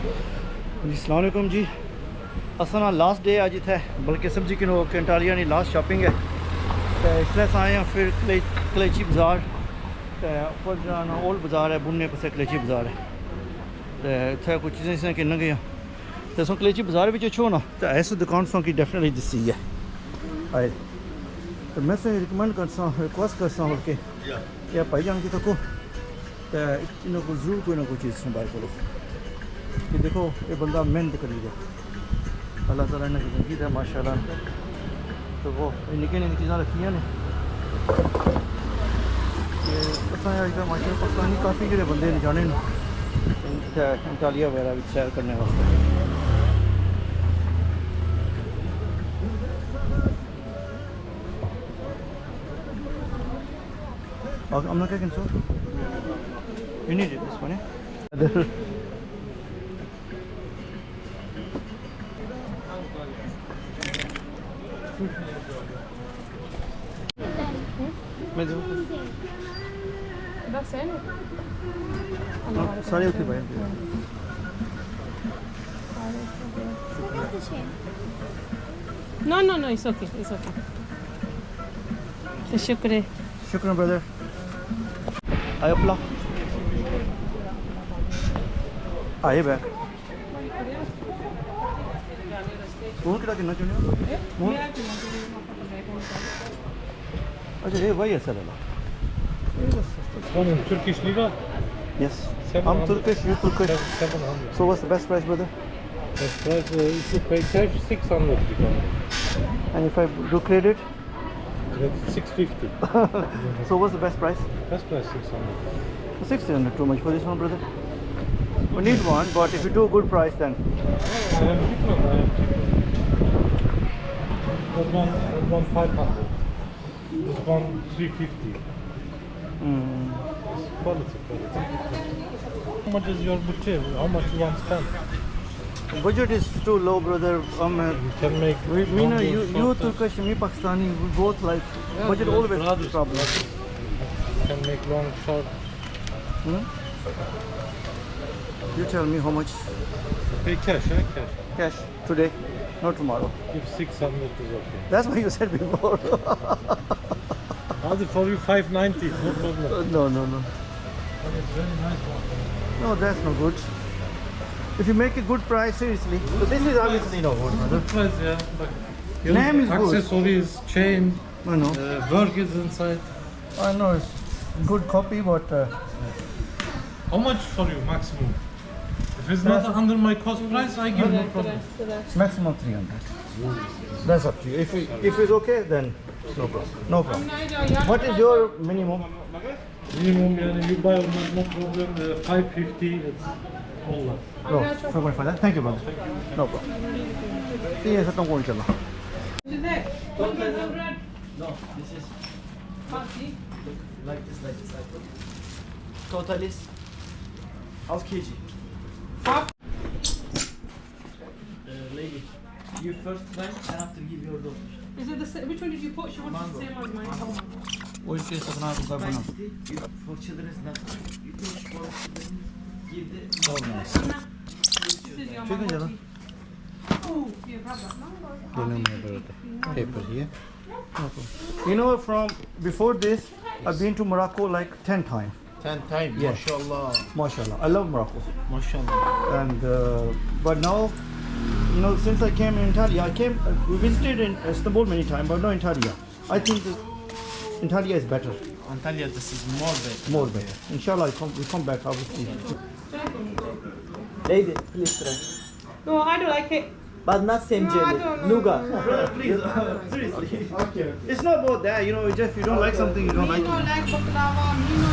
जी अस्सलाम वालेकुम जी। असां लास्ट डे अज इत्थै बल्कि सब्जी किलो अंटालिया दी लास्ट शॉपिंग है। तो इसलिए अस आए हैं फिर कलेची बाज़ार उपर जाना ओल्ड बाज़ार है बुनने पासे कलेची बाज़ार है। तो इत्थै कुछ चीज़ें किन्न गई तो असों कलेची बाज़ार भी छो ना तो इस दुकान सो की डेफिनेटली दसी है आए। तो मैं से रिकमेंड करसा रिक्वेस्ट करसा बल्कि या भाई जान की तको तो इन्हों को जरूर कोई ना कोई चीज़ संभाल करो कि देखो ये बंदा मेहनत करी है अल्लाह ताला ने जिंदगी है माशाल्लाह। तो वो निक्की निक्की चीज़ा रखी ने असा माशा पाकिस्तानी काफ़ी जो बंदे जाने अंटालिया वगैरह भी सैर करने वास्ते। I'm not getting so. You need it this one, yeah? मैं दूँ बस है ना सारे उठे भाई No, it's okay. शुक्र ब्रदर आए अपला आए बैक फोन कितना कितना चुनिया अच्छा ये वही है sir One in Turkish lira. Yes, I'm Turkish, you Turkish. 700. So what's the best price, brother? Best price if you pay cash 600 become. And if I do credit? That's 650. So what's the best price? Best price 600. 600 too much for this one, brother. We need one, but if you do a good price then. I have different. That one 500. This one 350. Quality. How much is your budget? How much you want to spend? Budget is too low, brother. You can make. Me know you Turkish, me Pakistani. We both like budget always is problem. You can make long, short. You tell me how much Pay cash, eh? cash today, not tomorrow. If 600 is okay. That's what you said before. I'll do for you 590, no problem. No. And it's very nice one. No, that's no good. If you make a good price, seriously. So this is obviously no good, brother. Good price, yeah. But Name is good. accessories, chain, I know. work is inside. I know it's good copy, but How much for you maximum? If it's not under my cost price, I give no problem. maximum 300. That's up to you. If it's okay, then no problem. No problem. What is your minimum? Minimum, yeah, you buy no problem. 550, it's all that. No, 5.5. Thank you, brother. No problem. See, I don't want to tell. No, this is like this. Total is half kg. Lady, you first try and after give your daughter. Is it the same? Which one did you put? She wanted the same as mine. Oil taste of not for children is not. You push for children. Give the This is your Chicken, mama. Jalal. Oh, you have that. paper here. You know, from before this, I've been to Morocco like 10 times. 10 times, Yeah. mashallah. MashaAllah. I love Morocco. Mashallah. And but now, you know, since I came in Antalya, we visited in Istanbul many times, but not Antalya. I think Antalya is better, Antalya, this is more better. more better. Inshallah, we come back obviously. Lady, please try. No, I don't like it. But not same No, I jelly. don't know. Nougat. Brother, please, seriously. Okay. It's not about that, you know. Just if you don't like something, you don't Me like no it. like baklava. Me no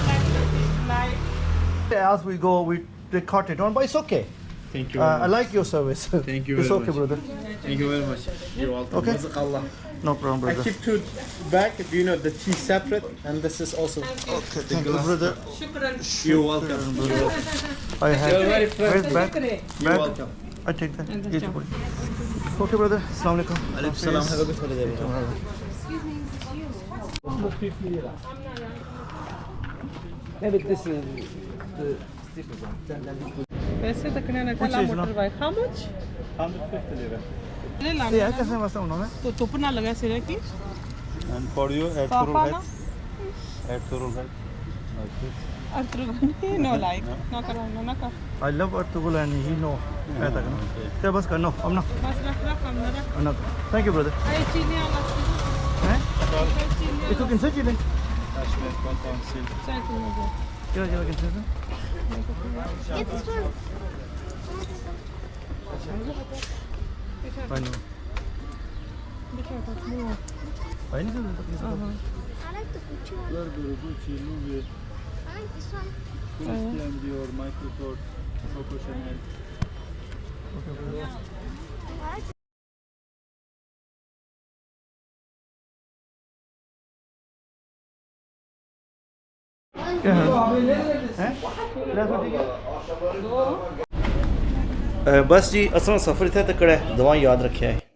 like. As we go, they cut it on, but it's okay. Thank you. I like your service. Thank you It's very okay, much. brother. Thank you very much. You're welcome. Okay. Jazakallah. No problem, I brother. keep two back. Do you know the tea separate? And this is also. Okay, thank you, brother. Shukran. You're welcome. I have. You're very Where's friendly. back? You're Back. welcome. I take that. Yes, boy. Okay, brother. Assalamu alaikum. Alaikum salam. Have a good holiday. Maybe this is the steeper one. वैसे तकने ना कुछ थला चीज़ ना। Motor bike how much 150 lira. ले ये लाना है कैसे वास्ता उन्होंने तो तुप ना लगा सिरे की And for you, add Safa turul na? head. Add turul head. Like this. अर्थुगनी नो लाइक ना करो ना कर I love Ertugrul and he no है तक ना क्या बस करनो अब ना बस रख रख हम ना रख ना थैंक यू ब्रदर आई चीनी वाला हैं चीनी ये तो किनसे चीज़ है Kashmir cotton silk. चाय तुम दो क्या क्या किनसे से Get this one. पानी देखो तो स्मूथ पानी से तो किनसे I like the Gucci one. I like this one. Christian Dior, Michael Kors, Coco Chanel. I like क्या है हैं बस जी असां सफ़र इत्थे तक है दवा याद रखिया है